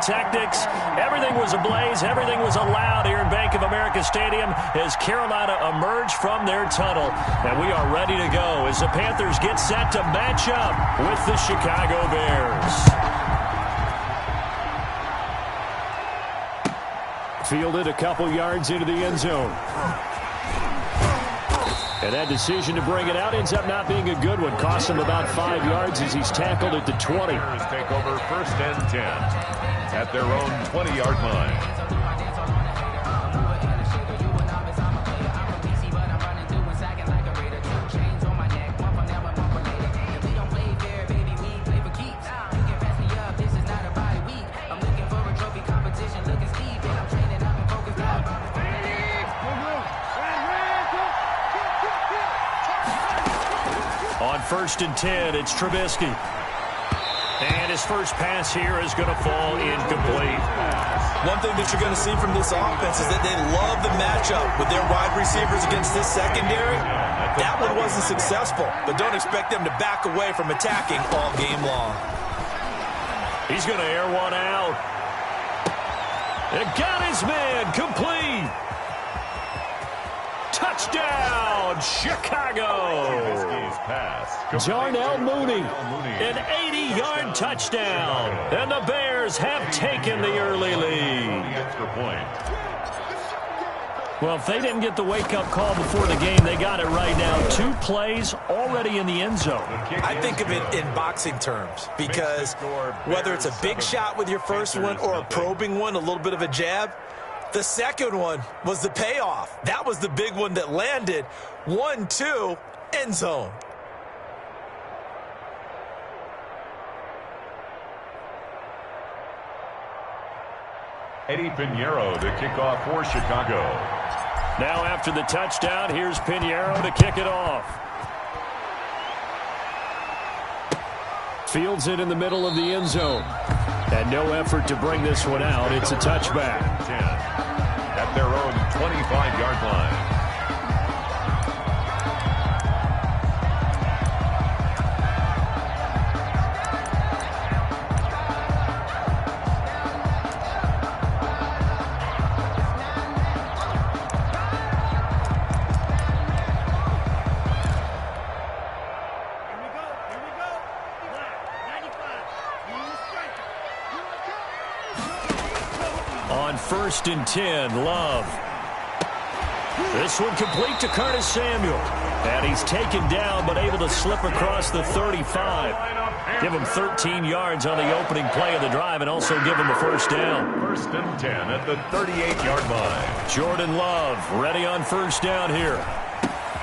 pyrotechnics. Everything was ablaze. Everything was allowed here in Bank of America Stadium as Carolina emerged from their tunnel. And we are ready to go as the Panthers get set to match up with the Chicago Bears. Fielded a couple yards into the end zone. And that decision to bring it out ends up not being a good one. Cost him about 5 yards as he's tackled at the 20. Take over 1st and 10 at their own 20-yard line. On 1st and 10, it's Trubisky. And his first pass here is going to fall incomplete. One thing that you're going to see from this offense is that they love the matchup with their wide receivers against this secondary. That one wasn't successful, but don't expect them to back away from attacking all game long. He's going to air one out. And got his man complete. Touchdown, Chicago. Darnell Mooney, an 80-yard touchdown. And the Bears have taken the early lead. Well, if they didn't get the wake-up call before the game, they got it right now. 2 plays already in the end zone. I think of it in boxing terms because whether it's a big shot with your first one or a probing one, a little bit of a jab, the second one was the payoff. That was the big one that landed. 1-2, end zone. Eddie Pinheiro to kick off for Chicago. Now after the touchdown, here's Pinheiro to kick it off. Fields it in the middle of the end zone. And no effort to bring this one out. It's a touchback. 10 at their own 25-yard line. On 1st and 10, Love. This one complete to Curtis Samuel. And he's taken down but able to slip across the 35. Give him 13 yards on the opening play of the drive and also give him a first down. 1st and 10 at the 38-yard line. Jordan Love ready on first down here.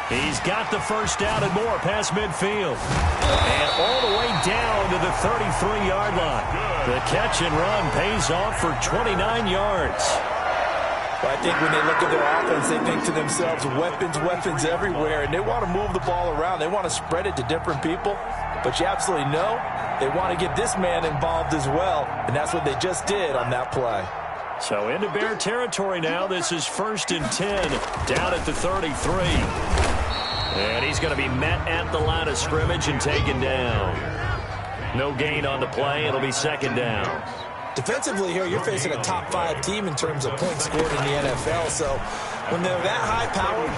He's got the first down and more past midfield. And all the way down to the 33-yard line. The catch and run pays off for 29 yards. Well, I think when they look at their offense, they think to themselves, weapons, weapons everywhere, and they want to move the ball around. They want to spread it to different people. But you absolutely know they want to get this man involved as well, and that's what they just did on that play. So into Bear territory now. This is 1st and 10 down at the 33. And he's going to be met at the line of scrimmage and taken down. No gain on the play. It'll be 2nd down. Defensively here, you're facing a top 5 team in terms of points scored in the NFL. So when they're that high powered,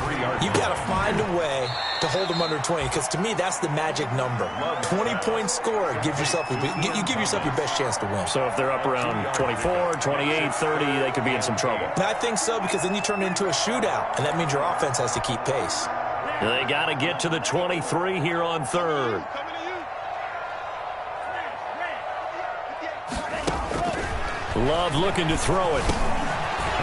you've got to find a way to hold them under 20. Because to me, that's the magic number. 20 points scored, you give yourself your best chance to win. So if they're up around 24, 28, 30, they could be in some trouble. And I think so, because then you turn it into a shootout, and that means your offense has to keep pace. They got to get to the 23 here on 3rd. Love looking to throw it.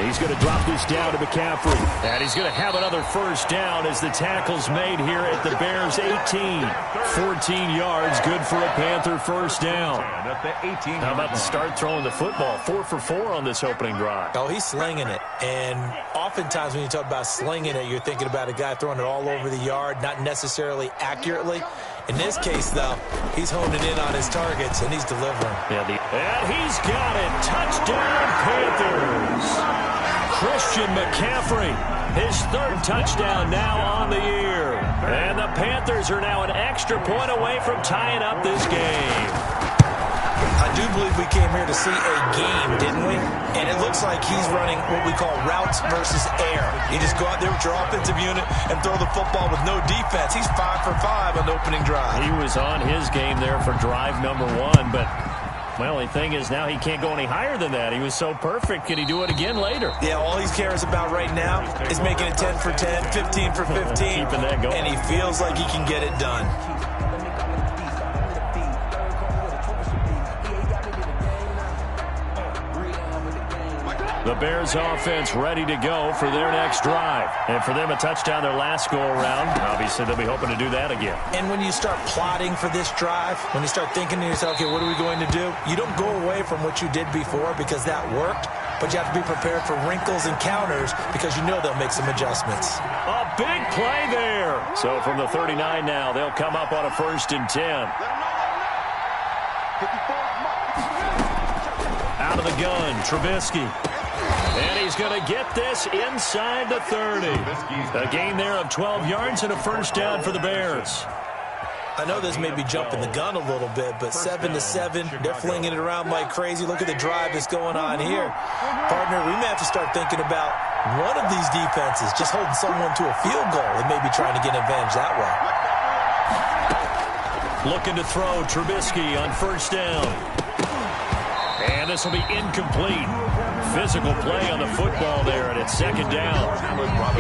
He's going to drop this down to McCaffrey. And he's going to have another first down as the tackle's made here at the Bears' 18. 14 yards, good for a Panther first down. How about to start throwing the football? 4 for 4 on this opening drive. Oh, he's slinging it. And oftentimes when you talk about slinging it, you're thinking about a guy throwing it all over the yard, not necessarily accurately. In this case, though, he's honing in on his targets, and he's delivering. And he's got it. Touchdown, Panthers. Christian McCaffrey, his 3rd touchdown now on the year. And the Panthers are now an extra point away from tying up this game. I do believe we came here to see a game, didn't we? And it looks like he's running what we call routes versus air. You just go out there with your offensive unit and throw the football with no defense. He's 5 for 5 on the opening drive. He was on his game there for drive number 1, but my only thing is now he can't go any higher than that. He was so perfect. Can he do it again later? Yeah, all he cares about right now is making it 10 for 10, 15 for 15. Keeping that going. And he feels like he can get it done. The Bears offense ready to go for their next drive. And for them, a touchdown their last go-around. Obviously, they'll be hoping to do that again. And when you start plotting for this drive, when you start thinking to yourself, okay, what are we going to do? You don't go away from what you did before because that worked, but you have to be prepared for wrinkles and counters because you know they'll make some adjustments. A big play there. So from the 39 now, they'll come up on a 1st and 10. Out of the gun, Trubisky. And he's going to get this inside the 30. A gain there of 12 yards and a 1st down for the Bears. I know this may be jumping the gun a little bit, but 7-7, they're flinging it around like crazy. Look at the drive that's going on here. Partner, we may have to start thinking about one of these defenses just holding someone to a field goal and maybe trying to get an advantage that way. Looking to throw, Trubisky on 1st down. And this will be incomplete. Physical play on the football there, and it's 2nd down.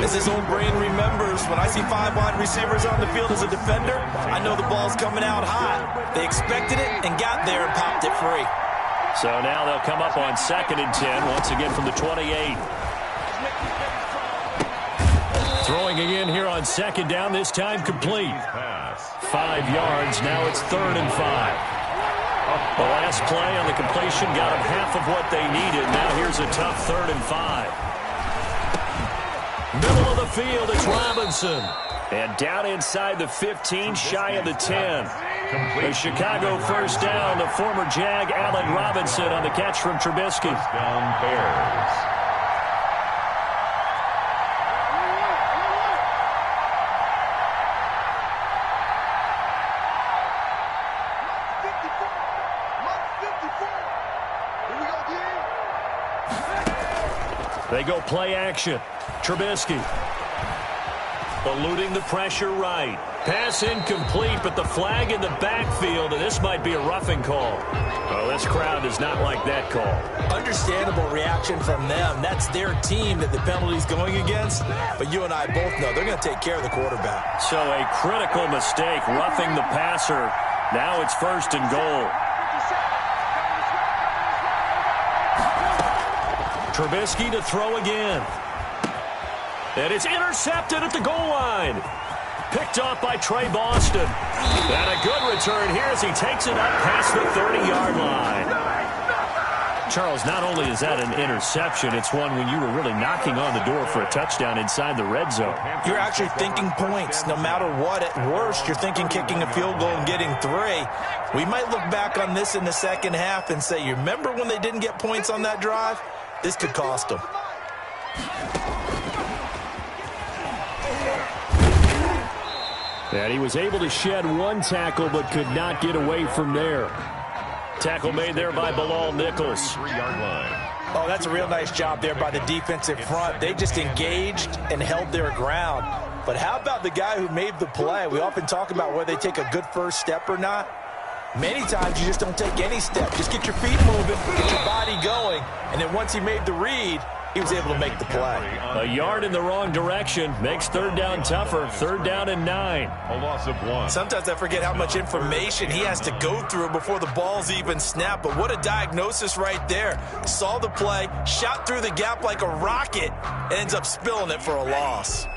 As his old brain remembers, when I see 5 wide receivers on the field as a defender, I know the ball's coming out hot. They expected it and got there and popped it free. So now they'll come up on 2nd and 10, once again from the 28. Throwing again here on 2nd down, this time complete. 5 yards, now it's 3rd and 5. The last play on the completion got them half of what they needed. Now here's a tough 3rd and 5. Middle of the field, it's Robinson. And down inside the 15, shy of the 10. The Chicago 1st down, the former Jag, Allen Robinson on the catch from Trubisky. Down Bears. They go play action. Trubisky eluding the pressure right. Pass incomplete, but the flag in the backfield, and this might be a roughing call. Oh, this crowd does not like that call. Understandable reaction from them. That's their team that the penalty's going against. But you and I both know they're going to take care of the quarterback. So a critical mistake, roughing the passer. Now it's 1st and goal. Trubisky to throw again. And it's intercepted at the goal line. Picked off by Trey Boston. And a good return here as he takes it up past the 30-yard line. Charles, not only is that an interception, it's one when you were really knocking on the door for a touchdown inside the red zone. You're actually thinking points. No matter what, at worst, you're thinking kicking a field goal and getting 3. We might look back on this in the second half and say, you remember when they didn't get points on that drive? This could cost them. And he was able to shed 1 tackle but could not get away from there. Tackle made there by Bilal Nichols. 3-yard line. Oh, that's a real nice job there by the defensive front. They just engaged and held their ground. But how about the guy who made the play? We often talk about whether they take a good first step or not. Many times you just don't take any step. Just get your feet moving, get your body going, and then once he made the read, he was able to make the play. A yard in the wrong direction makes 3rd down tougher. 3rd down and 9. A loss of 1. Sometimes I forget how much information he has to go through before the ball's even snapped, but what a diagnosis right there. Saw the play, shot through the gap like a rocket, and ends up spilling it for a loss.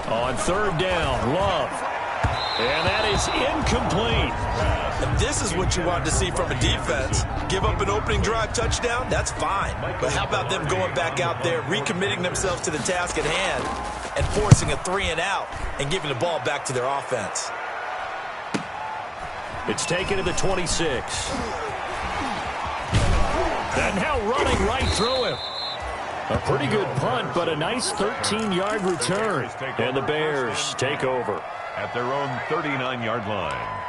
On 3rd down, Love. And that is incomplete. And this is what you want to see from a defense. Give up an opening drive touchdown, that's fine. But how about them going back out there, recommitting themselves to the task at hand, and forcing a 3-and-out and giving the ball back to their offense. It's taken to the 26. And now running right through him. A pretty good punt, but a nice 13-yard return. And the Bears take over at their own 39-yard line.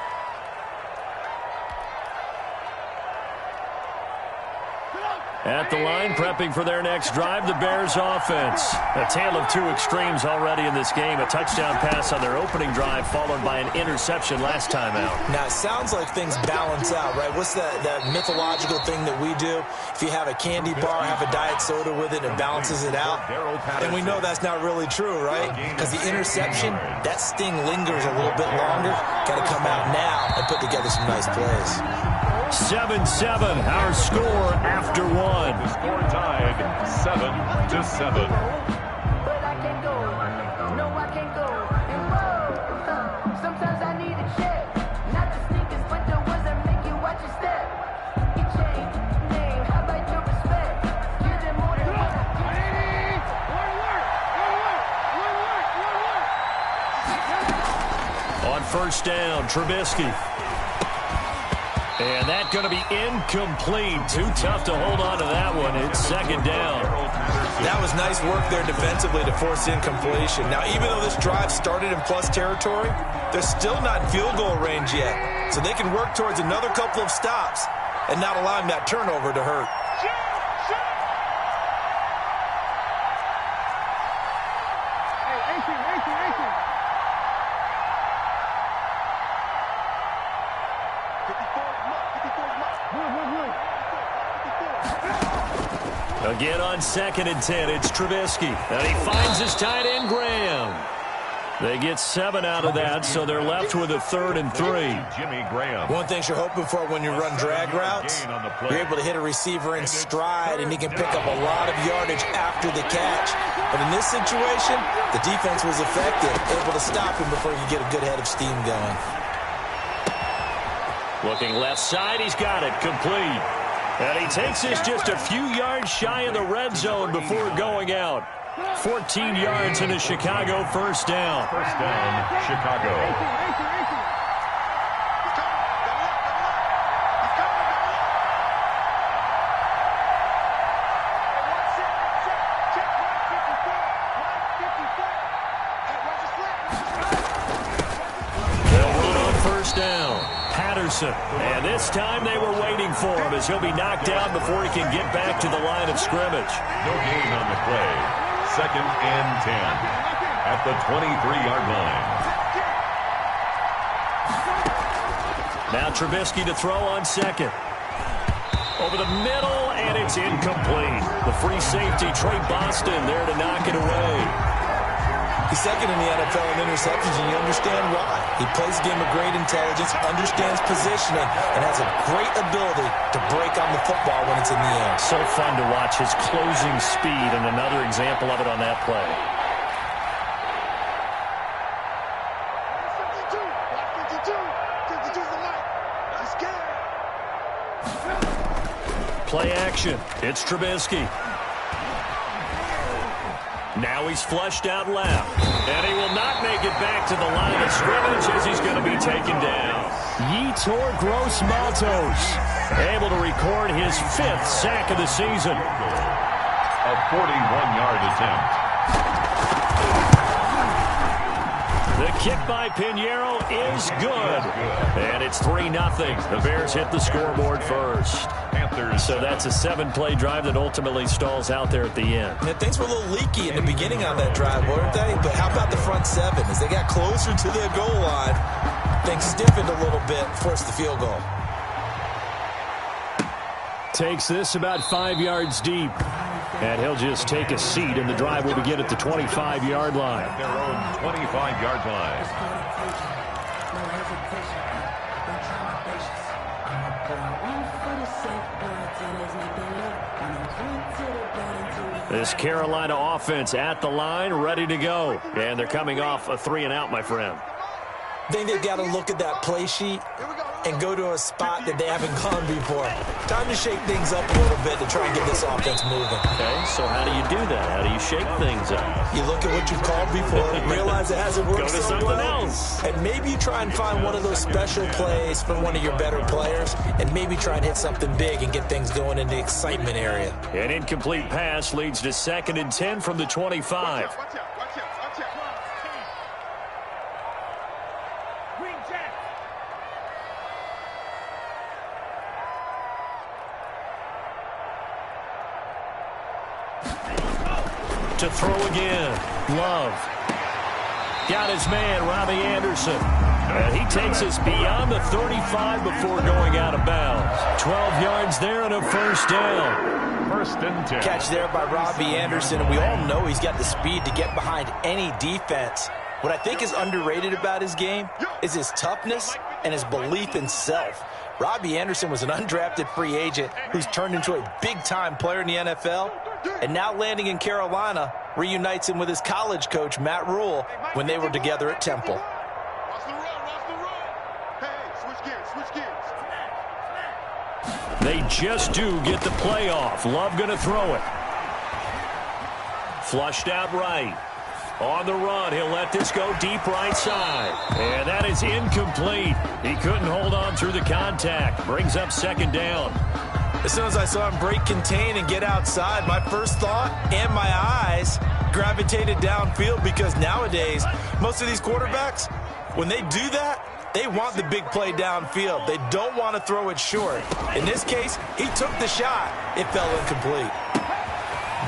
At the line, prepping for their next drive, the Bears offense. A tale of two extremes already in this game. A touchdown pass on their opening drive, followed by an interception last time out. Now, it sounds like things balance out, right? What's that mythological thing that we do? If you have a candy bar, have a diet soda with it, it balances it out. And we know that's not really true, right? Because the interception, that sting lingers a little bit longer. Got to come out now and put together some nice plays. 7-7, our score after one. The score tied 7-7. But I can't go, no I can't go. And whoa, sometimes I need a check. Not the sneakers, but the ones that make you watch your step. Get change, name, how about your respect? Give them more than what I On first down, Trubisky. And that's going to be incomplete. Too tough to hold on to that one. It's second down. That was nice work there defensively to force incompletion. Now, even though this drive started in plus territory, they're still not in field goal range yet. So they can work towards another couple of stops and not allowing that turnover to hurt. Again on 2nd and 10, it's Trubisky. And he finds his tight end, Graham. They get 7 out of that, so they're left with a 3rd and 3. Jimmy Graham. One thing you're hoping for when you run drag routes, you're able to hit a receiver in stride, and he can pick up a lot of yardage after the catch. But in this situation, the defense was effective, able to stop him before he could get a good head of steam going. Looking left side, he's got it, complete. And he takes this just a few yards shy of the red zone before going out. 14 yards in a Chicago first down. First down, Chicago. They'll run on first down. Patterson. And this time they were waiting for him as he'll be knocked down before he can get back to the line of scrimmage. No gain on the play. 2nd and 10 at the 23-yard line. Now Trubisky to throw on 2nd. Over the middle, and it's incomplete. The free safety, Trey Boston, there to knock it away. He's 2nd in the NFL in interceptions, and you understand why. He plays a game of great intelligence, understands positioning, and has a great ability to break on the football when it's in the air. So fun to watch his closing speed, and another example of it on that play. Play action. It's Trubisky. Now he's flushed out left. And he will not make it back to the line of scrimmage as he's going to be taken down. Yetur Gross-Matos able to record his 5th sack of the season. A 41-yard attempt. The kick by Pinheiro is good. And it's 3-0. The Bears hit the scoreboard first. So that's a 7-play drive that ultimately stalls out there at the end. And things were a little leaky in the beginning on that drive, weren't they? But how about the front 7? As they got closer to their goal line, things stiffened a little bit, forced the field goal. Takes this about 5 yards deep. And he'll just take a seat, and the drive will begin at the 25-yard line. At their own 25-yard line. This Carolina offense at the line, ready to go. And they're coming off a 3-and-out, my friend. I think they've got to look at that play sheet and go to a spot that they haven't gone before. Time to shake things up a little bit to try and get this offense moving. Okay, so how do you do that? How do you shake things up? You look at what you've called before, realize it hasn't worked Go to so something well, else. and maybe you try and find one of those special plays from one of your better players, and maybe try and hit something big and get things going in the excitement area. An incomplete pass leads to 2nd and 10 from the 25. To throw again. Love. Got his man, Robbie Anderson. And he takes us beyond the 35 before going out of bounds. 12 yards there and a first down. 1st and 10. Catch there by Robbie Anderson, and we all know he's got the speed to get behind any defense. What I think is underrated about his game is his toughness and his belief in self. Robbie Anderson was an undrafted free agent who's turned into a big-time player in the NFL, and now landing in Carolina reunites him with his college coach, Matt Rule, when they were together at Temple. Watch the run. Hey, switch gears. They just do get the play off. Love going to throw it. Flushed out right. On the run, he'll let this go deep right side. And that is incomplete. He couldn't hold on through the contact. Brings up 2nd down. As soon as I saw him break contain and get outside, my first thought and my eyes gravitated downfield, because nowadays, most of these quarterbacks, when they do that, they want the big play downfield. They don't want to throw it short. In this case, he took the shot. It fell incomplete.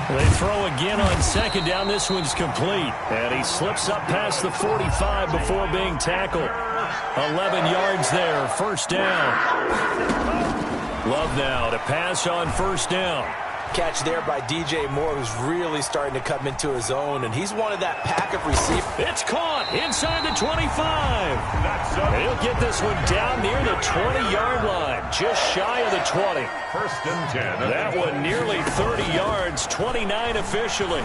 They throw again on 2nd down. This one's complete. And he slips up past the 45 before being tackled. 11 yards there. First down. Love now to pass on 1st down. Catch there by DJ Moore, who's really starting to come into his own, and he's one of that pack of receivers. It's caught inside the 25. He'll get this one down near the 20-yard line, just shy of the 20. 1st and 10. That one nearly 30 yards, 29 officially.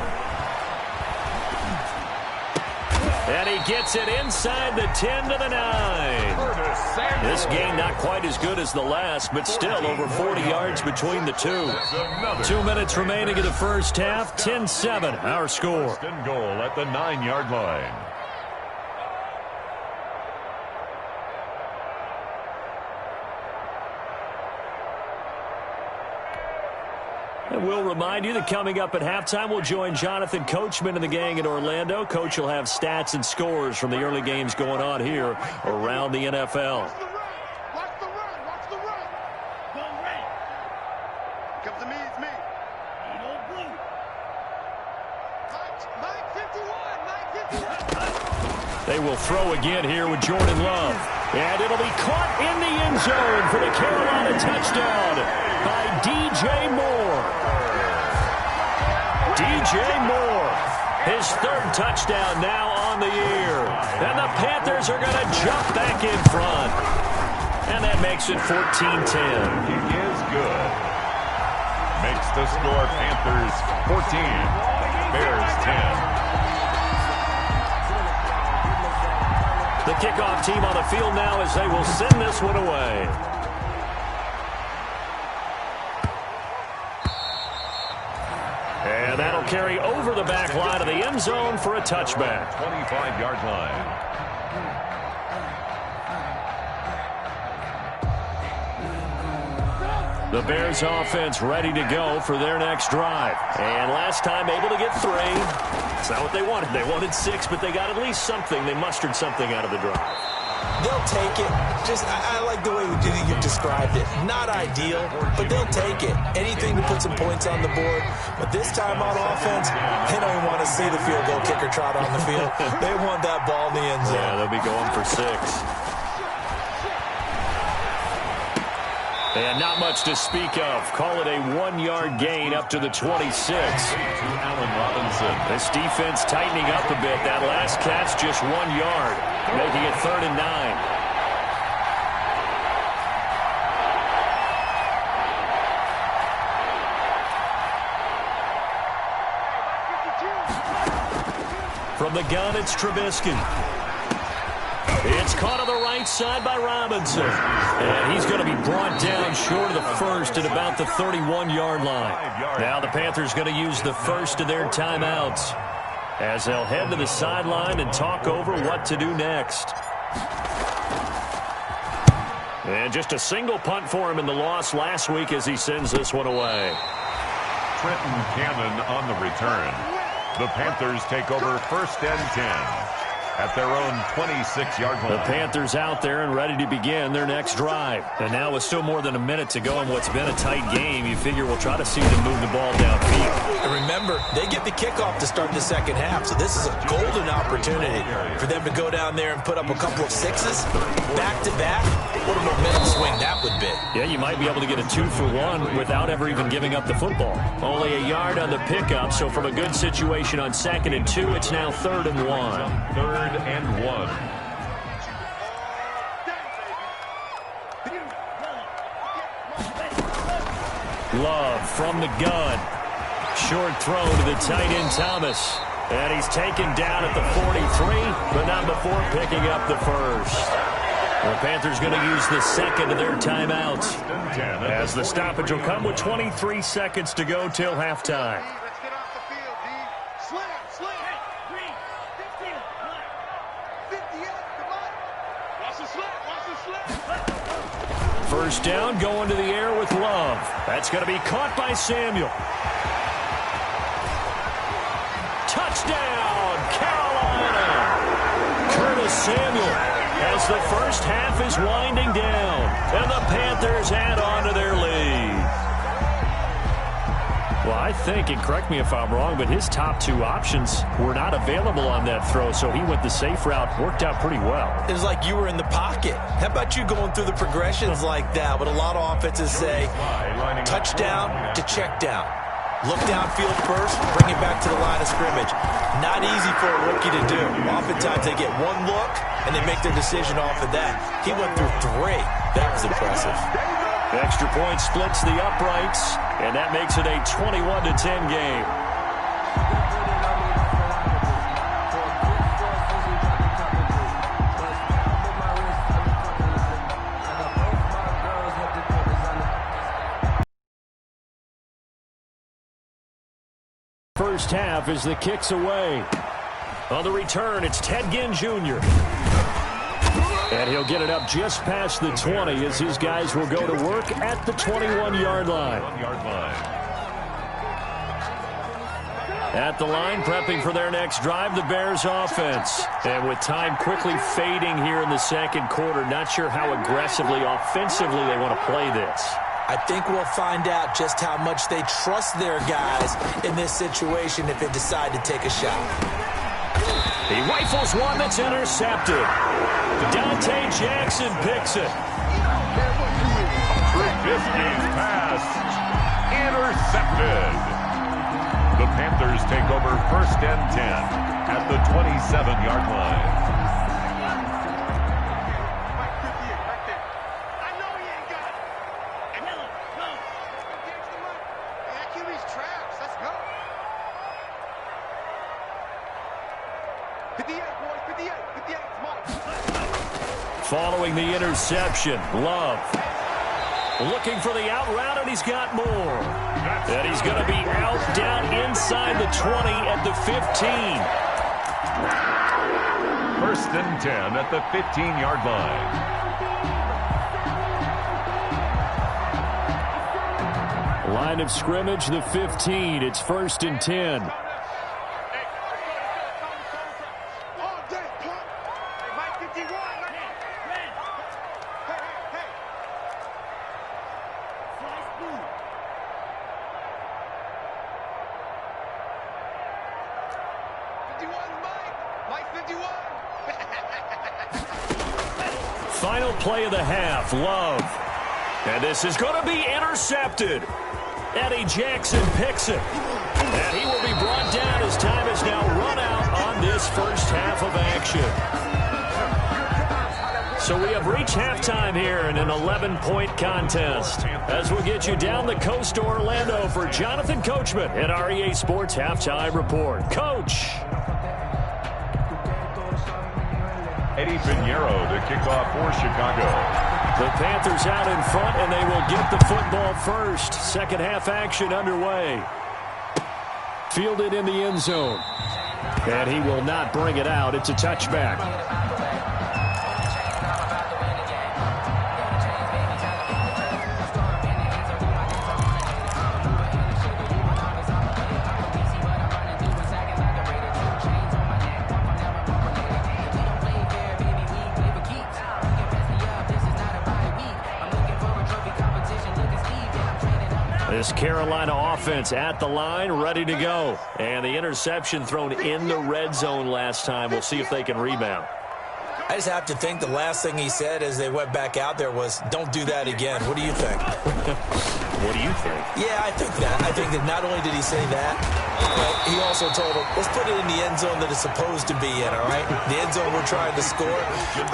And he gets it inside the 10 to the 9. This game not quite as good as the last, but still over 40 yards between the two. 2 minutes remaining in the first half, 10-7, our score. 1st and goal at the 9-yard line. And we'll remind you that coming up at halftime, we'll join Jonathan Coachman and the gang in Orlando. Coach will have stats and scores from the early games going on here around the NFL. Watch the run. Comes to me, it's me. Mike 51. They will throw again here with Jordan Love. And it'll be caught in the end zone for the Carolina touchdown by DJ Moore. DJ Moore, his 3rd touchdown now on the year. And the Panthers are going to jump back in front. And that makes it 14-10. He is good. Makes the score Panthers 14, Bears 10. The kickoff team on the field now as they will send this one away. And that'll carry over the back line of the end zone for a touchback. 25-yard line. The Bears offense ready to go for their next drive. And last time able to get 3. That's not what they wanted. They wanted 6, but they got at least something. They mustered something out of the drive. They'll take it. I like the way you described it. Not ideal, but they'll take it. Anything to put some points on the board. But this time on offense, they don't even want to see the field goal kicker trot on the field. They want that ball in the end zone. Yeah, they'll be going for 6. And not much to speak of. Call it a 1-yard gain up to the 26. To Allen Robinson. This defense tightening up a bit. That last catch just 1 yard, making it 3rd and 9. From the gun, it's Trubisky. It's caught on the right side by Robinson. And he's going to be brought down short of the first at about the 31-yard line. Now the Panthers going to use the first of their timeouts as they'll head to the sideline and talk over what to do next. And just a single punt for him in the loss last week as he sends this one away. Trenton Cannon on the return. The Panthers take over 1st and 10 at their own 26-yard line. The Panthers out there and ready to begin their next drive. And now with still more than a minute to go in what's been a tight game, you figure we'll try to see them move the ball downfield. And remember, they get the kickoff to start the second half, so this is a golden opportunity for them to go down there and put up a couple of sixes back-to-back. What a momentum swing that would be. Yeah, you might be able to get a 2-for-1 without ever even giving up the football. Only a yard on the pickup, so from a good situation on 2nd and 2, it's now 3rd and 1. 3rd and 1. Love from the gun. Short throw to the tight end Thomas. And he's taken down at the 43, but not before picking up the first. The Panthers going to use the second of their timeouts as the stoppage will come with 23 seconds to go till halftime. Let's get off the field, D. Slam. 58, come on. Watch the slam. First down, going to the air with Love. That's going to be caught by Samuel. Touchdown, Carolina! Curtis Samuel as the first half is winding down, and the Panthers add on to their lead. Well, I think, and correct me if I'm wrong, but his top two options were not available on that throw, so he went the safe route. Worked out pretty well. It was like you were in the pocket. How about you going through the progressions like that? What a lot of offenses say, touchdown to check down. Look downfield first, bring it back to the line of scrimmage. Not easy for a rookie to do. Oftentimes they get one look, and they make their decision off of that. He went through 3. That was impressive. Extra point splits the uprights, and that makes it a 21-10 game. First half as the kick's away. On the return, it's Ted Ginn Jr. And he'll get it up just past the 20 as his guys will go to work at the 21-yard line. At the line, prepping for their next drive, the Bears offense. And with time quickly fading here in the second quarter, not sure how aggressively, offensively they want to play this. I think we'll find out just how much they trust their guys in this situation if they decide to take a shot. He rifles one that's intercepted. Dante Jackson picks it. Trubisky's pass intercepted. The Panthers take over 1st and 10 at the 27-yard line. Following the interception, Love looking for the out route, and he's got more. And he's going to be out down inside the 20 at the 15. 1st and 10 at the 15-yard line. Line of scrimmage, the 15. It's 1st and 10. Final play of the half, Love. And this is going to be intercepted. Eddie Jackson picks it. And he will be brought down as time is now run out on this first half of action. So we have reached halftime here in an 11-point contest. As we'll get you down the coast to Orlando for Jonathan Coachman at our EA Sports Halftime Report. Coach. A Eddie Pinheiro to kick off for Chicago. The Panthers out in front, and they will get the football first. Second half action underway. Fielded in the end zone. And he will not bring it out. It's a touchback. This Carolina offense at the line, ready to go. And the interception thrown in the red zone last time. We'll see if they can rebound. I just have to think the last thing he said as they went back out there was, don't do that again. What do you think? What do you think? Yeah, I think that. I think that not only did he say that, but he also told him, let's put it in the end zone that it's supposed to be in, all right? The end zone we're trying to score.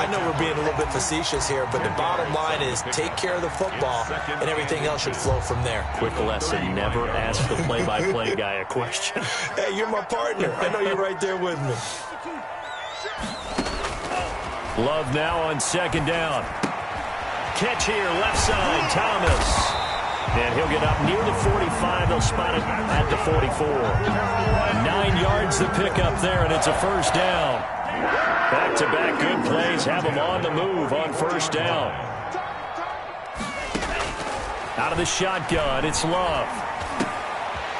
I know we're being a little bit facetious here, but the bottom line is take care of the football, and everything else should flow from there. Quick lesson, never ask the play-by-play guy a question. Hey, you're my partner. I know you're right there with me. Love now on second down. Catch here, left side, Thomas. And he'll get up near the 45. They'll spot it at the 44. 9 yards the pickup there, and it's a first down. Back-to-back good plays have them on the move on first down. Out of the shotgun, it's Love.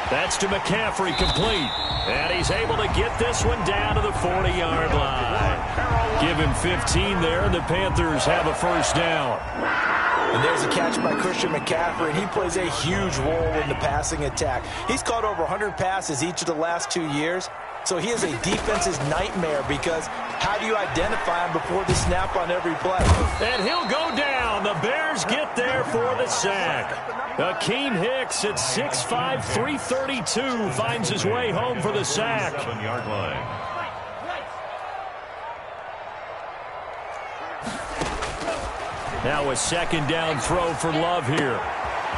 That's to McCaffrey, complete. And he's able to get this one down to the 40-yard line. Give him 15 there, and the Panthers have a first down. And there's a catch by Christian McCaffrey, and he plays a huge role in the passing attack. He's caught over 100 passes each of the last 2 years, so he is a defense's nightmare because how do you identify him before the snap on every play? And he'll go down. The Bears get there for the sack. Akeem Hicks at 6'5", 332 finds his way home for the sack. 7-yard line. Now a second down throw for Love here.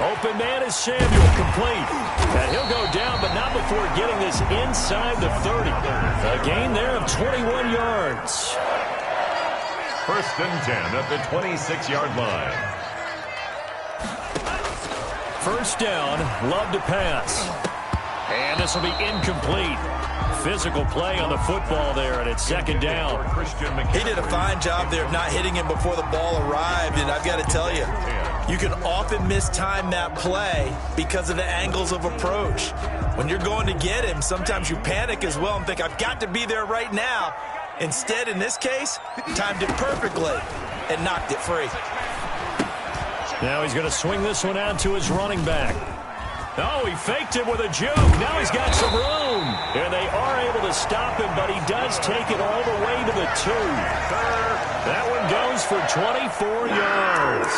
Open man is Samuel, complete. And he'll go down, but not before getting this inside the 30. A gain there of 21 yards. First and 10 at the 26-yard line. First down, Love to pass. And this will be incomplete. Physical play on the football there, and it's second down. He did a fine job there of not hitting him before the ball arrived, and I've got to tell you, you can often mistime that play because of the angles of approach. When you're going to get him, sometimes you panic as well and think, I've got to be there right now. Instead, in this case, timed it perfectly and knocked it free. Now he's going to swing this one out to his running back. Oh, he faked it with a juke. Now he's got some room. And they are able to stop him, but he does take it all the way to the 2. That one goes for 24 yards.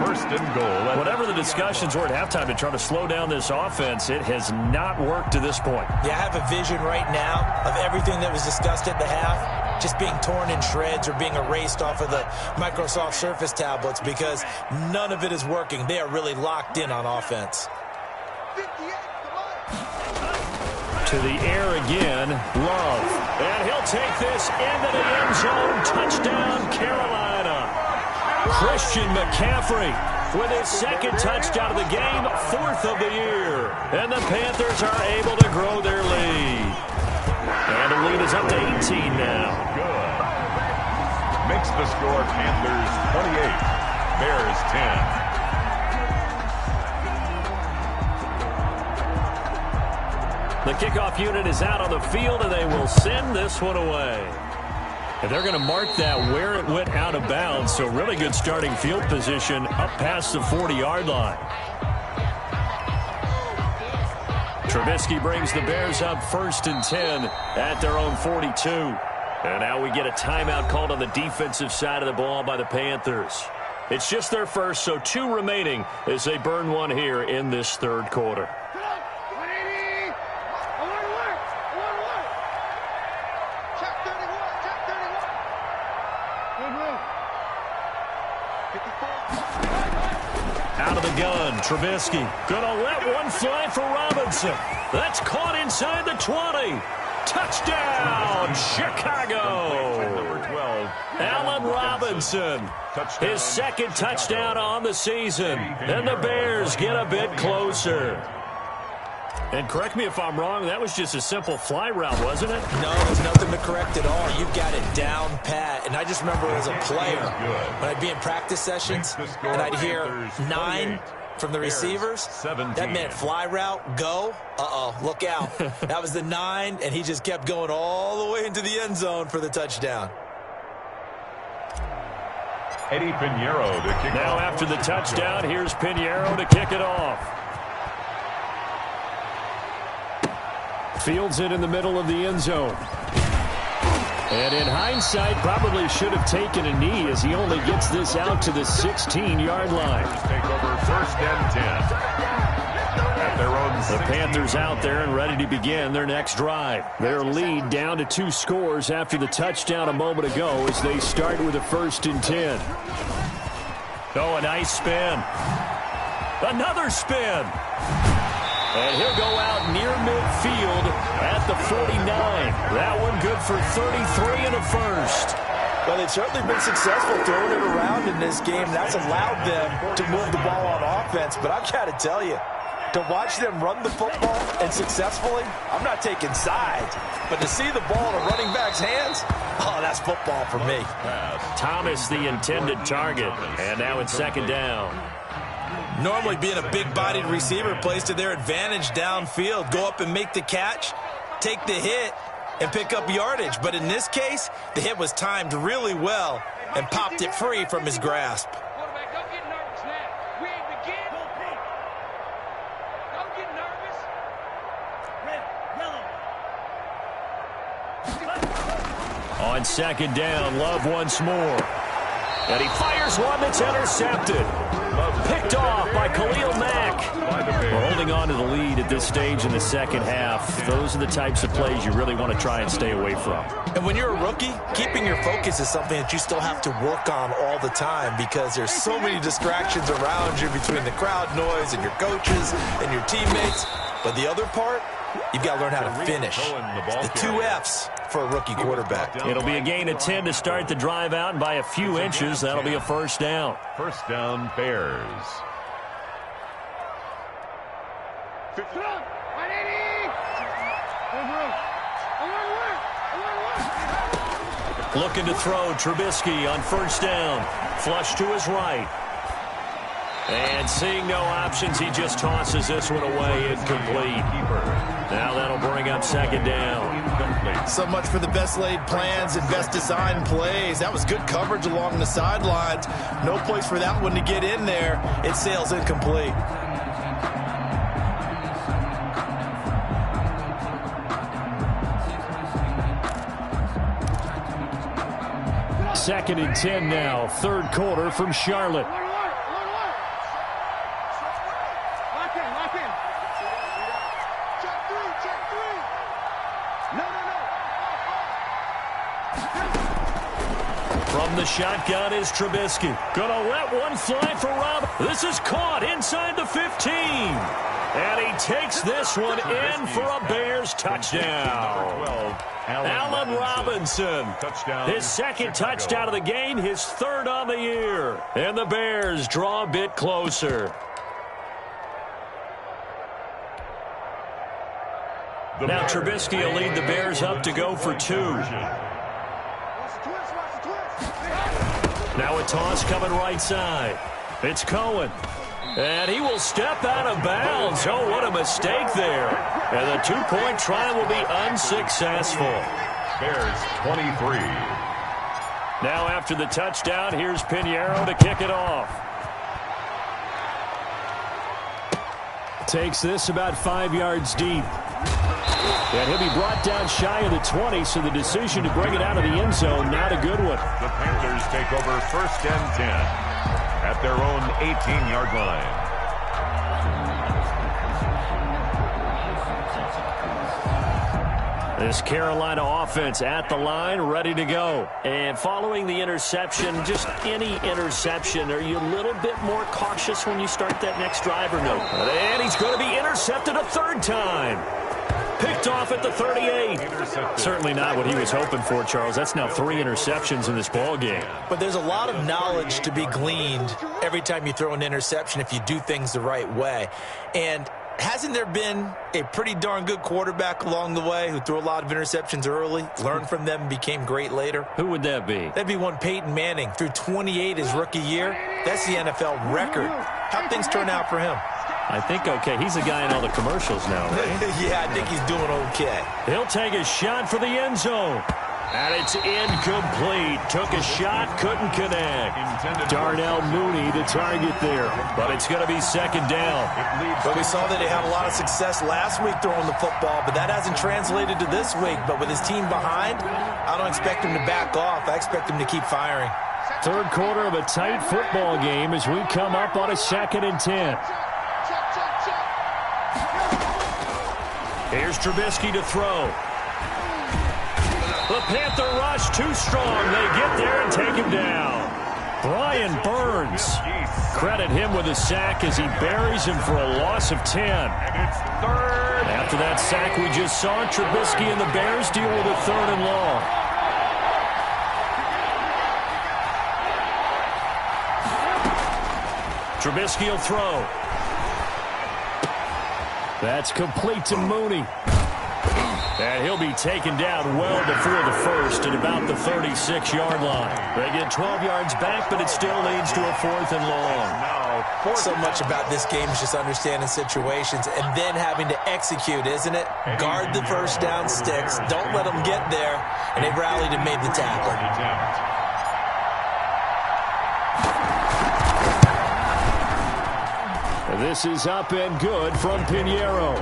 First and goal. Whatever the discussions were at halftime to try to slow down this offense, it has not worked to this point. Yeah, I have a vision right now of everything that was discussed at the half just being torn in shreds or being erased off of the Microsoft Surface tablets because none of it is working. They are really locked in on offense. To the air again, Love. And he'll take this into the end zone. Touchdown, Carolina. Christian McCaffrey with his second touchdown of the game, 4th of the year. And the Panthers are able to grow their lead. And the lead is up to 18 now. Good. Makes the score Panthers 28, Bears 10. The kickoff unit is out on the field, and they will send this one away. And they're going to mark that where it went out of bounds, so really good starting field position up past the 40-yard line. Trubisky brings the Bears up 1st and 10 at their own 42. And now we get a timeout called on the defensive side of the ball by the Panthers. It's just their first, so 2 remaining as they burn one here in this 3rd quarter. Out of the gun, Trubisky gonna let one fly for Robinson. That's caught inside the 20. Touchdown, Chicago. Number 12. Robinson. His second touchdown on the season. And the Bears get a bit closer. And correct me if I'm wrong, that was just a simple fly route, wasn't it? No, there's nothing to correct at all. You've got it down pat. And I just remember as a player, when I'd be in practice sessions, and I'd hear 9 from the receivers, that meant fly route, go, look out. That was the 9, and he just kept going all the way into the end zone for the touchdown. Eddie Pinheiro to kick now off. After the touchdown, here's Pinheiro to kick it off. Fields it in the middle of the end zone. And in hindsight, probably should have taken a knee as he only gets this out to the 16-yard line. Take over first and 10. At their own the Panthers out there and ready to begin their next drive. Their lead down to 2 scores after the touchdown a moment ago as they start with a 1st and 10. Oh, a nice spin. Another spin. And he'll go out near midfield at the 49. That one good for 33 and a first. Well, they've certainly been successful throwing it around in this game. That's allowed them to move the ball on offense. But I've got to tell you, to watch them run the football and successfully, I'm not taking sides. But to see the ball in a running back's hands, oh, that's football for me. Thomas, the intended target. And now it's 2nd down. Normally being a big-bodied receiver plays to their advantage downfield. Go up and make the catch, take the hit, and pick up yardage. But in this case, the hit was timed really well and popped it free from his grasp. Quarterback, don't get nervous now. We ain't begin. Don't get nervous. Red, yellow. On 2nd down, Love once more. And he fires one that's intercepted. Picked off by Khalil Mack. We're holding on to the lead at this stage in the second half. Those are the types of plays you really want to try and stay away from. And when you're a rookie, keeping your focus is something that you still have to work on all the time because there's so many distractions around you between the crowd noise and your coaches and your teammates. But the other part, you've got to learn how to finish. The 2 F's for a rookie quarterback. It'll be a gain of 10 to start the drive out, and by a few inches, that'll be a 1st down. 1st down, Bears. Looking to throw, Trubisky on 1st down. Flush to his right. And seeing no options, he just tosses this one away, incomplete. Now that'll bring up 2nd down. So much for the best laid plans and best designed plays. That was good coverage along the sidelines. No place for that one to get in there. It sails incomplete. Second and 10 now, 3rd quarter from Charlotte. Lock in. Check 3. No. From the shotgun is Trubisky. Gonna let one fly for Rob. This is caught inside the 15. And he takes this one in for a Bears touchdown. Allen Robinson. His 2nd touchdown of the game, his 3rd on the year. And the Bears draw a bit closer. Now Trubisky will lead the Bears up to go for 2. Now a toss coming right side. It's Cohen. And he will step out of bounds. Oh, what a mistake there. And the 2-point try will be unsuccessful. Bears 23. Now after the touchdown, here's Pinheiro to kick it off. Takes this about 5 yards deep. And he'll be brought down shy of the 20, so the decision to bring it out of the end zone, not a good one. The Panthers take over 1st and 10 at their own 18-yard line. This Carolina offense at the line, ready to go. And following the interception, just any interception, are you a little bit more cautious when you start that next drive or no? And he's going to be intercepted a 3rd time. Picked off at the 38. Certainly not what he was hoping for, Charles. That's now 3 interceptions in this ball game. But there's a lot of knowledge to be gleaned every time you throw an interception if you do things the right way. And hasn't there been a pretty darn good quarterback along the way who threw a lot of interceptions early, learned from them, and became great later? Who would that be? That'd be one Peyton Manning. Threw 28 his rookie year. That's the NFL record. How'd things turn out for him? I think okay. He's a guy in all the commercials now, right? Yeah, I think he's doing okay. He'll take a shot for the end zone. And it's incomplete. Took a shot, couldn't connect. Darnell Mooney the target there. But it's going to be second down. But we saw that they had a lot of success last week throwing the football, but that hasn't translated to this week. But with his team behind, I don't expect him to back off. I expect him to keep firing. Third quarter of a tight football game as we come up on a 2nd and 10. Here's Trubisky to throw. The Panther rush too strong. They get there and take him down. Brian Burns. Credit him with a sack as he buries him for a loss of 10. After that sack we just saw, Trubisky and the Bears deal with a 3rd and long. Trubisky will throw. That's complete to Mooney. And he'll be taken down well before the first at about the 36-yard line. They get 12 yards back, but it still leads to a 4th and long. So much about this game is just understanding situations and then having to execute, isn't it? Guard the first down sticks. Don't let them get there. And they rallied and made the tackle. This is up and good from Pinheiro.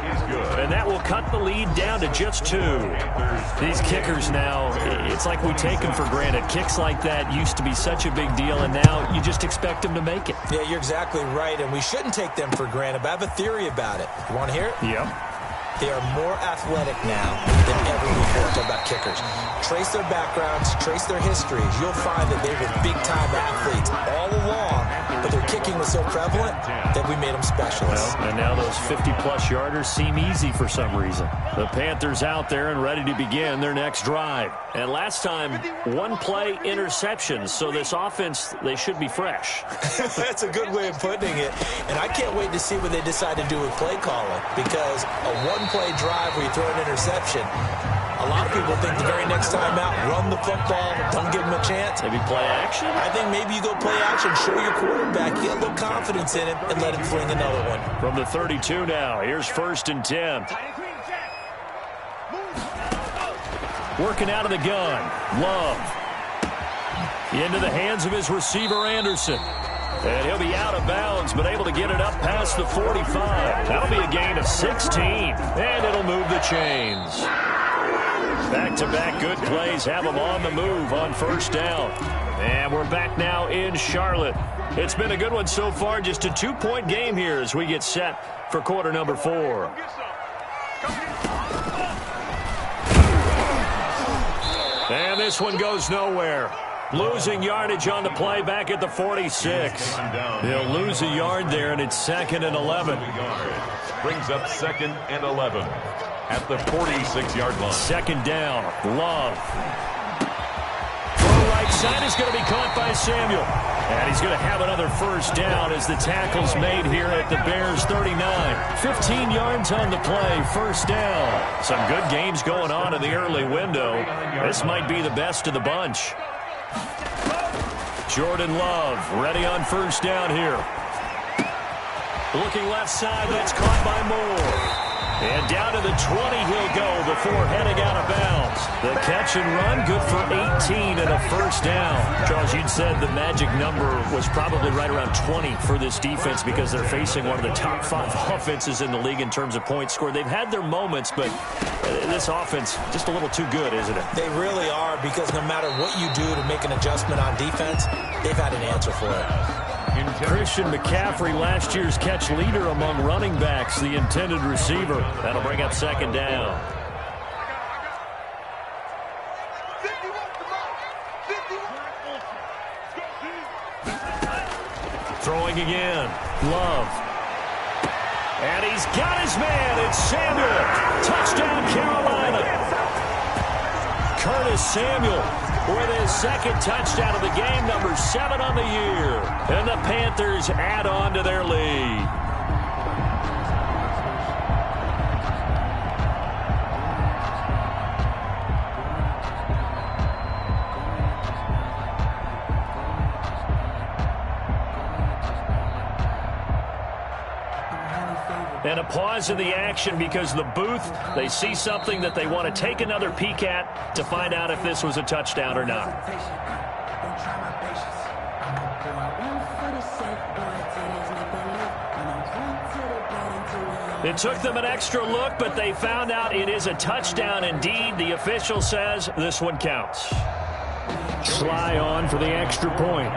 And that will cut the lead down to just 2. These kickers now, it's like we take them for granted. Kicks like that used to be such a big deal, and now you just expect them to make it. Yeah, you're exactly right, and we shouldn't take them for granted, but I have a theory about it. You want to hear it? Yeah. They are more athletic now than ever before. Talk about kickers. Trace their backgrounds, trace their histories. You'll find that they were big-time athletes all along, but their kicking was so prevalent that we made them specialists. Well, and now those 50-plus yarders seem easy for some reason. The Panthers out there and ready to begin their next drive. And last time, 1-play interceptions, so this offense, they should be fresh. That's a good way of putting it. And I can't wait to see what they decide to do with play calling, because a one-play drive where you throw an interception, a lot of people think the very next time out, run the football, don't give them a chance. Maybe play action? I think maybe you go play action, show your quarterback, get a little confidence in him, and let him fling another one. From the 32 now, here's 1st and 10. Working out of the gun, Love. Into the hands of his receiver, Anderson. And he'll be out of bounds, but able to get it up past the 45. That'll be a gain of 16, and it'll move the chains. Back-to-back good plays have them on the move on 1st down. And we're back now in Charlotte. It's been a good one so far, just a 2-point game here as we get set for quarter number 4. And this one goes nowhere. Losing yardage on the play back at the 46. They'll lose a yard there, and it's 2nd and 11. Brings up 2nd and 11 at the 46-yard line. 2nd down, Love. Throw right side is going to be caught by Samuel. And he's going to have another 1st down as the tackle's made here at the Bears 39. 15 yards on the play, 1st down. Some good games going on in the early window. This might be the best of the bunch. Jordan Love ready on 1st down here. Looking left side, that's caught by Moore. And down to the 20 he'll go before heading out of bounds. The catch and run, good for 18 and a 1st down. Charles, you'd said the magic number was probably right around 20 for this defense because they're facing one of the top 5 offenses in the league in terms of points scored. They've had their moments, but this offense just a little too good, isn't it? They really are, because no matter what you do to make an adjustment on defense, they've had an answer for it. Christian McCaffrey, last year's catch leader among running backs, the intended receiver. That'll bring up 2nd down. Throwing again. Love. And he's got his man. It's Samuel. Touchdown, Carolina. Curtis Samuel with his second touchdown of the game, number 7 on the year. And the Panthers add on to their lead. And a pause in the action because the booth, they see something that they want to take another peek at to find out if this was a touchdown or not. It took them an extra look, but they found out it is a touchdown indeed. The official says this one counts. Sly on for the extra point.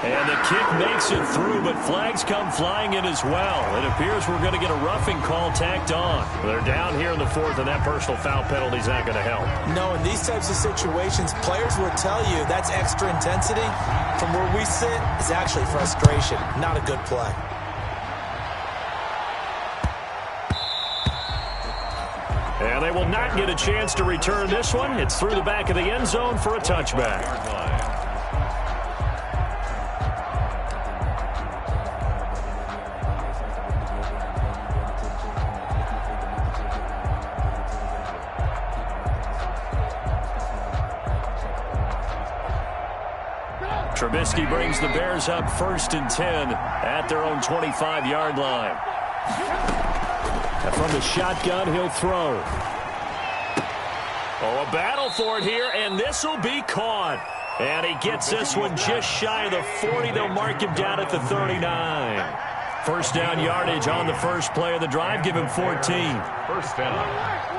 And the kick makes it through, but flags come flying in as well. It appears we're going to get a roughing call tacked on. They're down here in the 4th, and that personal foul penalty is not going to help. No, in these types of situations, players will tell you that's extra intensity. From where we sit, it's actually frustration. Not a good play. And they will not get a chance to return this one. It's through the back of the end zone for a touchback. Trubisky brings the Bears up 1st and 10 at their own 25-yard line. And from the shotgun, he'll throw. Oh, a battle for it here, and this will be caught. And he gets this one just shy of the 40. They'll mark him down at the 39. First down yardage on the first play of the drive. Give him 14. First down.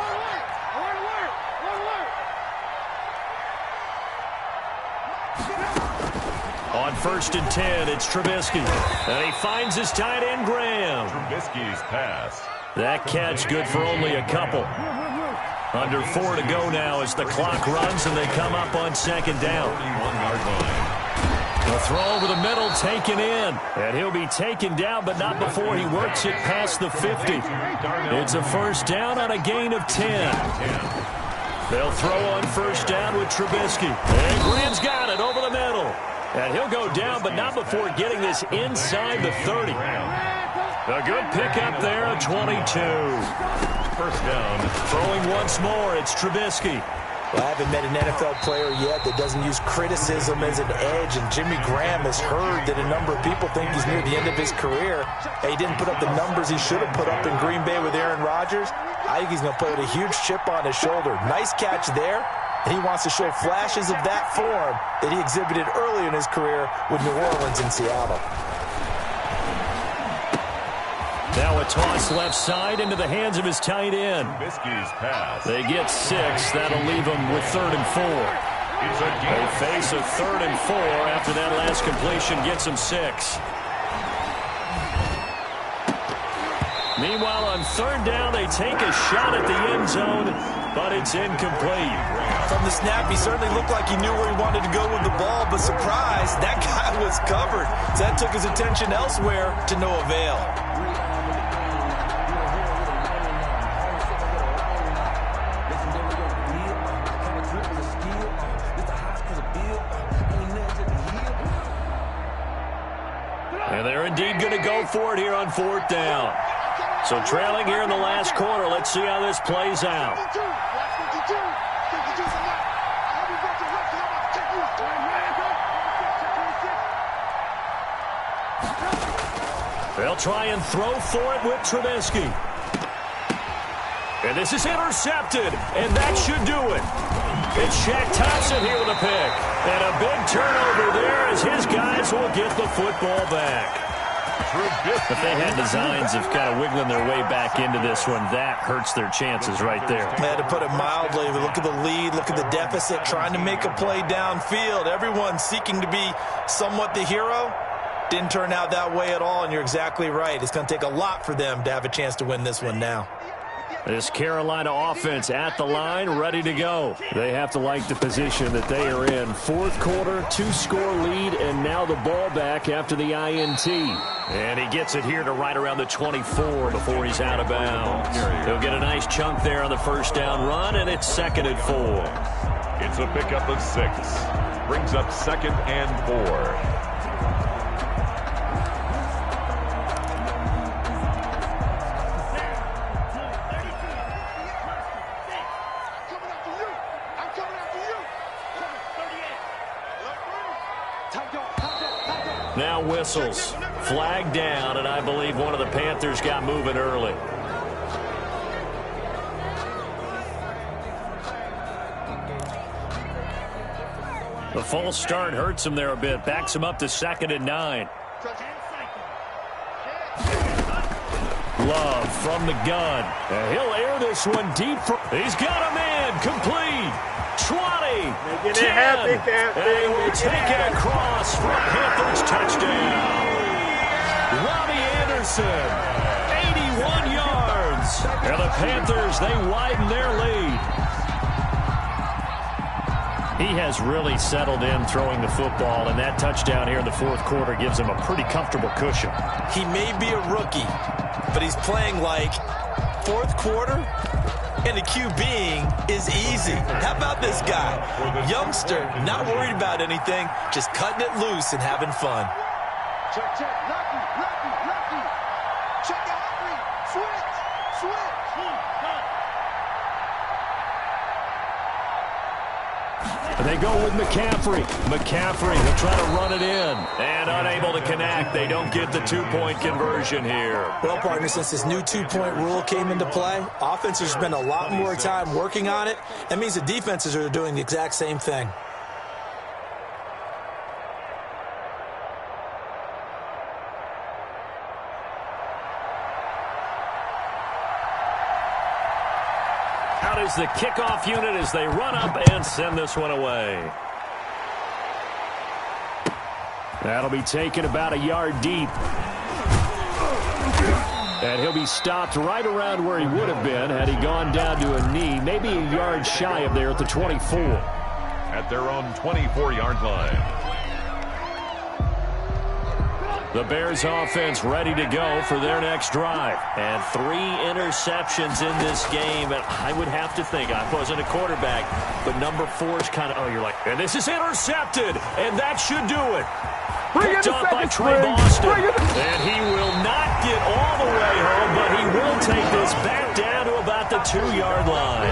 On 1st and 10, it's Trubisky. And he finds his tight end, Graham. Trubisky's pass. That catch good for only a couple. Under 4 to go now as the clock runs and they come up on 2nd down. 31-yard line. The throw over the middle taken in. And he'll be taken down, but not before he works it past the 50. It's a first down on a gain of 10. They'll throw on first down with Trubisky. And Graham's got it over the middle. And he'll go down, but not before getting this inside the 30. A good pickup there, a 22. First down. Throwing once more, it's Trubisky. Well, I haven't met an NFL player yet that doesn't use criticism as an edge, and Jimmy Graham has heard that a number of people think he's near the end of his career. He didn't put up the numbers he should have put up in Green Bay with Aaron Rodgers. I think he's going to play with a huge chip on his shoulder. Nice catch there, and he wants to show flashes of that form that he exhibited early in his career with New Orleans and Seattle. Now a toss left side into the hands of his tight end. Trubisky's pass. They get 6. That'll leave them with 3rd and 4. They face a 3rd and 4 after that last completion gets them 6. Meanwhile, on 3rd down, they take a shot at the end zone, but it's incomplete. From the snap, he certainly looked like he knew where he wanted to go with the ball, but surprise, that guy was covered. So that took his attention elsewhere to no avail. And they're indeed going to go for it here on 4th down. So trailing here in the last quarter, let's see how this plays out. They'll try and throw for it with Trubisky. And this is intercepted, and that should do it. It's Shaq Thompson here with a pick. And a big turnover there as his guys will get the football back. If they had designs of kind of wiggling their way back into this one, that hurts their chances right there. Yeah, to put it mildly, look at the lead, look at the deficit, trying to make a play downfield. Everyone seeking to be somewhat the hero. Didn't turn out that way at all, and you're exactly right. It's going to take a lot for them to have a chance to win this one now. This Carolina offense at the line, ready to go. They have to like the position that they are in. Fourth quarter, 2-score lead, and now the ball back after the INT. And he gets it here to right around the 24 before he's out of bounds. He'll get a nice chunk there on the first down run, and it's 2nd and 4. It's a pickup of 6. Brings up 2nd and 4. Now whistles. Flag down, and I believe one of the Panthers got moving early. The false start hurts him there a bit. Backs him up to 2nd and 9. Love from the gun. And he'll air this one deep. He's got a man. Complete. 20. 10. And they will take it across for a Panthers touchdown. Robbie Anderson. 81 yards. And the Panthers, they widen their lead. He has really settled in throwing the football, and that touchdown here in the fourth quarter gives him a pretty comfortable cushion. He may be a rookie, but he's playing like fourth quarter, and the QBing is easy. How about this guy? Youngster, not worried about anything, just cutting it loose and having fun. Check, check. Lucky. Check out Henry. Switch. And they go with McCaffrey. He'll try to run it in. And unable to connect. They don't get the 2-point conversion here. Well, partner, since this new 2-point rule came into play, offenses spend a lot more time working on it. That means the defenses are doing the exact same thing. Out is the kickoff unit as they run up and send this one away. That'll be taken about a yard deep. And he'll be stopped right around where he would have been had he gone down to a knee, maybe a yard shy of there at the 24. At their own 24-yard line. The Bears offense ready to go for their next drive. And 3 interceptions in this game. And I would have to think, I wasn't a quarterback, but number 4 is kind of, oh, you're like, and this is intercepted. And that should do it. Picked up by Trey Boston. And he will not get all the way home, but he will take this back down to about the 2-yard line.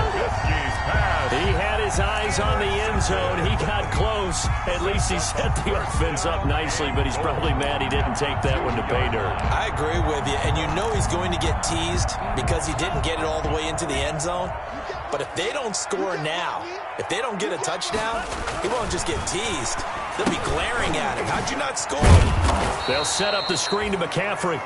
He had his eyes on the end zone. He got close. At least he set the offense up nicely, but he's probably mad he didn't take that one to pay dirt. I agree with you, and you know he's going to get teased because he didn't get it all the way into the end zone. But if they don't score now, if they don't get a touchdown, he won't just get teased. They'll be glaring at him. How'd you not score? They'll set up the screen to McCaffrey.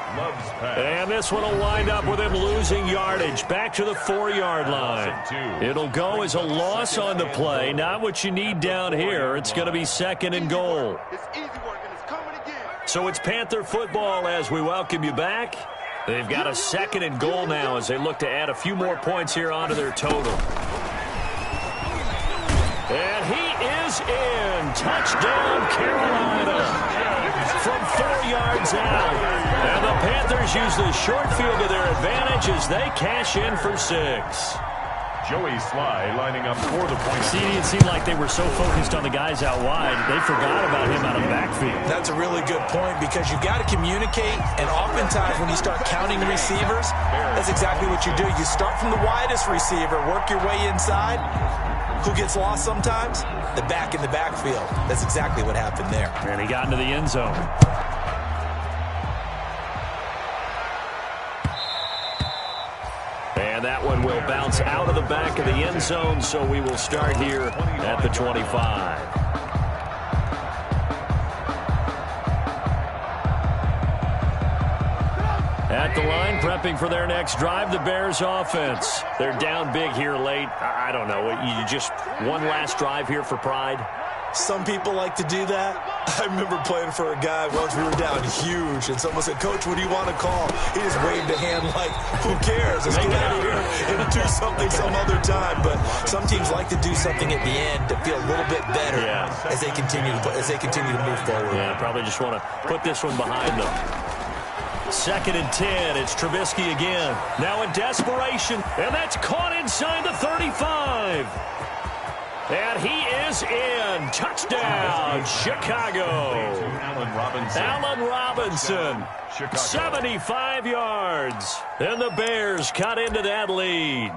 And this one will wind up with him losing yardage. Back to the 4-yard line. It'll go as a loss on the play. Not what you need down here. It's going to be 2nd and goal. So it's Panther football as we welcome you back. They've got a 2nd and goal now as they look to add a few more points here onto their total. And he is in. Touchdown, Carolina. From 4 yards out. And the Panthers use the short field to their advantage as they cash in for 6. Joey Sly lining up for the point. See, it seemed like they were so focused on the guys out wide, they forgot about him out of the backfield. That's a really good point because you've got to communicate, and oftentimes when you start counting receivers, that's exactly what you do. You start from the widest receiver, work your way inside. Who gets lost sometimes? The back in the backfield. That's exactly what happened there. And he got into the end zone. And that one will bounce out of the back of the end zone, so we will start here at the 25. At the line, prepping for their next drive, the Bears offense. They're down big here late. I don't know. You just one last drive here for pride? Some people like to do that. I remember playing for a guy once. We were down huge, and someone said, "Coach, what do you want to call?" He just waved a hand like, "Who cares? Let's get out of here and do something some other time." But some teams like to do something at the end to feel a little bit better as they continue to move forward. Yeah, probably just want to put this one behind them. 2nd and 10. It's Trubisky again. Now in desperation, and that's caught inside the 35. And he is in. Touchdown, Chicago. Allen Robinson. 75 yards. And the Bears cut into that lead.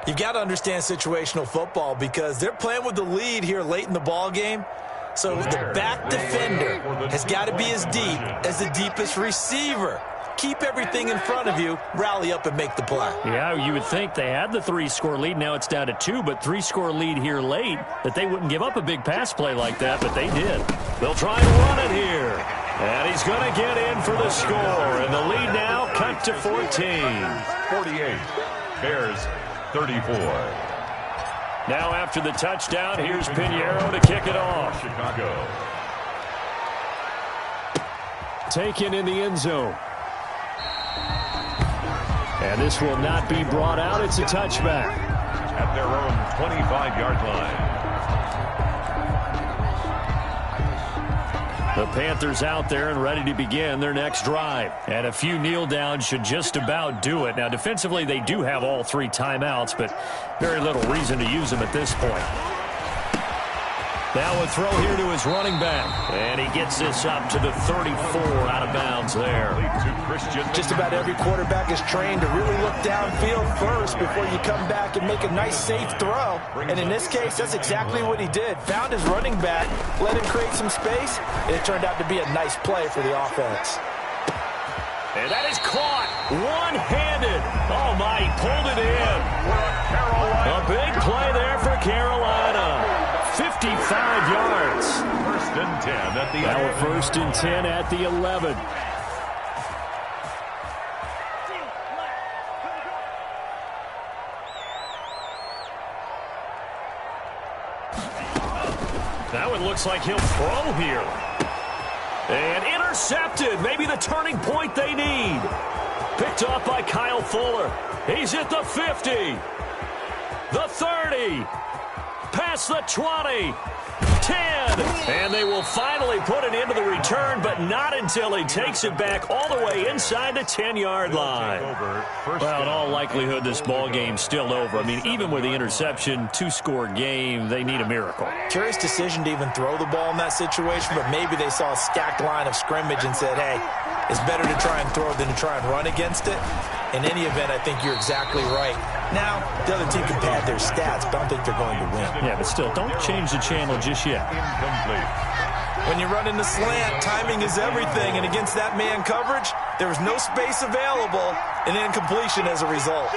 You've got to understand situational football because they're playing with the lead here late in the ball game. So the back defender has got to be as deep as the deepest receiver. Keep everything in front of you, rally up and make the play. Yeah, you would think they had the 3-score lead. Now it's down to 2, but 3-score lead here late, that they wouldn't give up a big pass play like that, but they did. They'll try and run it here. And he's going to get in for the score. And the lead now cut to 14. 48. Bears 34. Now after the touchdown, here's Pinheiro to kick it off. Chicago. Taken in the end zone. And this will not be brought out. It's a touchback. At their own 25-yard line. The Panthers out there and ready to begin their next drive. And a few kneel downs should just about do it. Now, defensively, they do have all 3 timeouts, but very little reason to use them at this point. Now a throw here to his running back. And he gets this up to the 34 out of bounds there. Just about every quarterback is trained to really look downfield first before you come back and make a nice, safe throw. And in this case, that's exactly what he did. Found his running back, let him create some space, and it turned out to be a nice play for the offense. And that is caught one-handed. Oh, my, he pulled it in. A big play there for Carolina. 55 yards. 1st and 10 at the now 1st and 10 at the 11. Now it looks like he'll throw here. And intercepted. Maybe the turning point they need. Picked off by Kyle Fuller. He's at the 50. The 30. Past the 20. 10. And they will finally put an end to the return, but not until he takes it back all the way inside the 10-yard line. Well, in all likelihood, this ball game's still over. I mean, even with the interception, 2-score game, they need a miracle. Curious decision to even throw the ball in that situation, but maybe they saw a stacked line of scrimmage and said, hey, it's better to try and throw than to try and run against it. In any event, I think you're exactly right. Now, the other team can pad their stats, but I don't think they're going to win. Yeah, but still, don't change the channel just yet. Incomplete. When you run in the slant, timing is everything, and against that man coverage, there was no space available, and incompletion as a result.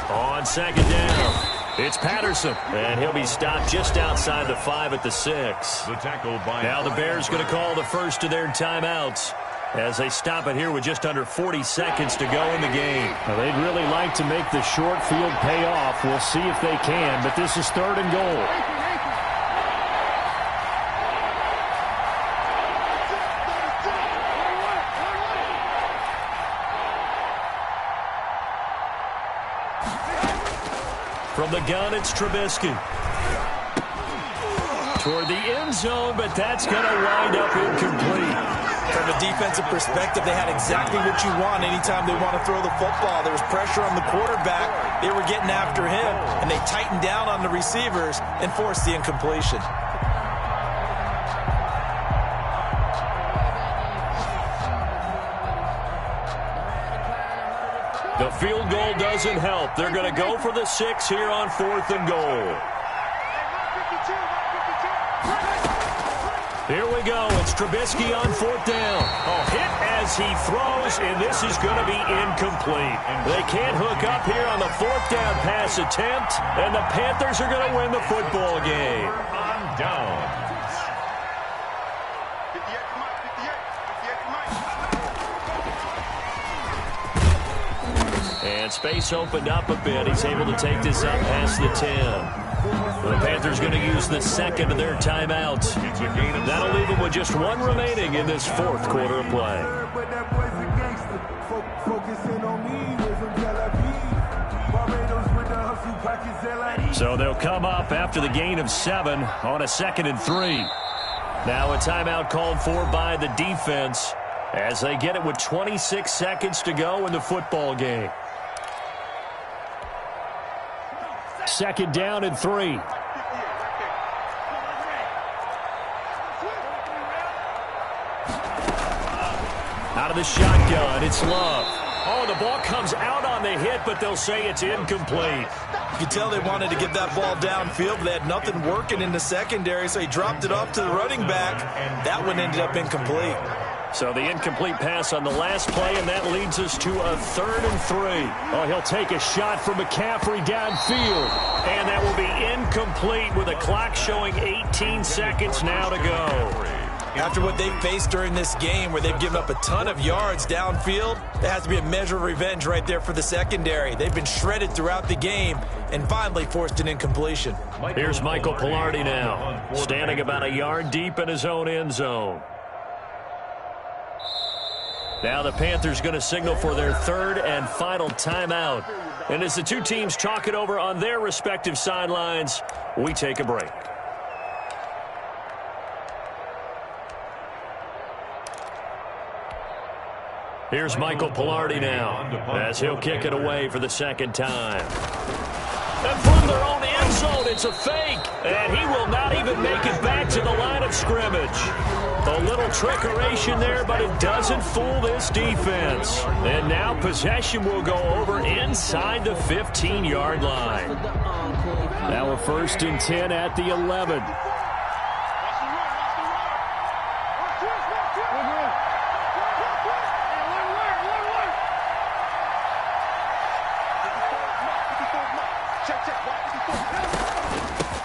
On 2nd down. It's Patterson, and he'll be stopped just outside the 5 at the 6. The tackle by now the Bears going to call the first of their timeouts as they stop it here with just under 40 seconds to go in the game. Now, they'd really like to make the short field pay off. We'll see if they can, but this is 3rd and goal. From the gun, it's Trubisky. Toward the end zone, but that's going to wind up incomplete. From a defensive perspective, they had exactly what you want anytime they want to throw the football. There was pressure on the quarterback. They were getting after him, and they tightened down on the receivers and forced the incompletion. The field goal doesn't help. They're going to go for the 6 here on 4th and goal. Here we go. It's Trubisky on 4th down. A hit as he throws, and this is going to be incomplete. They can't hook up here on the 4th down pass attempt, and the Panthers are going to win the football game. On downs. And space opened up a bit. He's able to take this up past the 10. The Panthers going to use the second of their timeouts. That'll leave them with just one remaining in this fourth quarter of play. So they'll come up after the gain of 7 on a 2nd and 3. Now a timeout called for by the defense as they get it with 26 seconds to go in the football game. 2nd down and 3. Out of the shotgun, it's Love. Oh, the ball comes out on the hit, but they'll say it's incomplete. You can tell they wanted to get that ball downfield, but they had nothing working in the secondary, so he dropped it off to the running back. That one ended up incomplete. So the incomplete pass on the last play, and that leads us to a 3rd and 3. Oh, he'll take a shot from McCaffrey downfield, and that will be incomplete with the clock showing 18 seconds now to go. After what they faced during this game where they've given up a ton of yards downfield, there has to be a measure of revenge right there for the secondary. They've been shredded throughout the game and finally forced an incompletion. Here's Michael Pilardi now, standing about a yard deep in his own end zone. Now the Panthers going to signal for their 3rd and final timeout. And as the two teams talk it over on their respective sidelines, we take a break. Here's Michael Pilardi now as he'll kick it away for the 2nd time. And from their own end zone, it's a fake. And he will not even make it back to the line of scrimmage. A little trickeration there, but it doesn't fool this defense. And now possession will go over inside the 15-yard line. Now a 1st and 10 at the 11.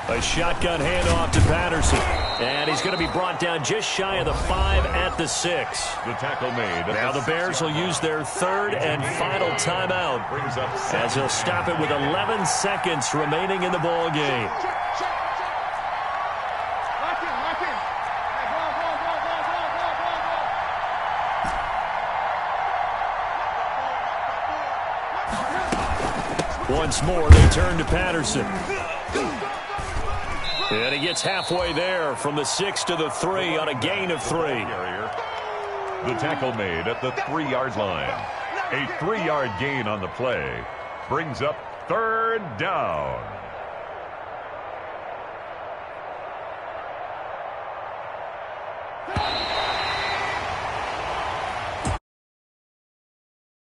A shotgun handoff to Patterson. And he's going to be brought down just shy of the 5 at the 6. The tackle made. Now the Bears will use their 3rd and final timeout as they'll stop it with 11 seconds remaining in the ball game. Once more, they turn to Patterson. And he gets halfway there from the 6 to the 3 on a gain of 3. The tackle made at the 3-yard line. A 3-yard gain on the play brings up 3rd down.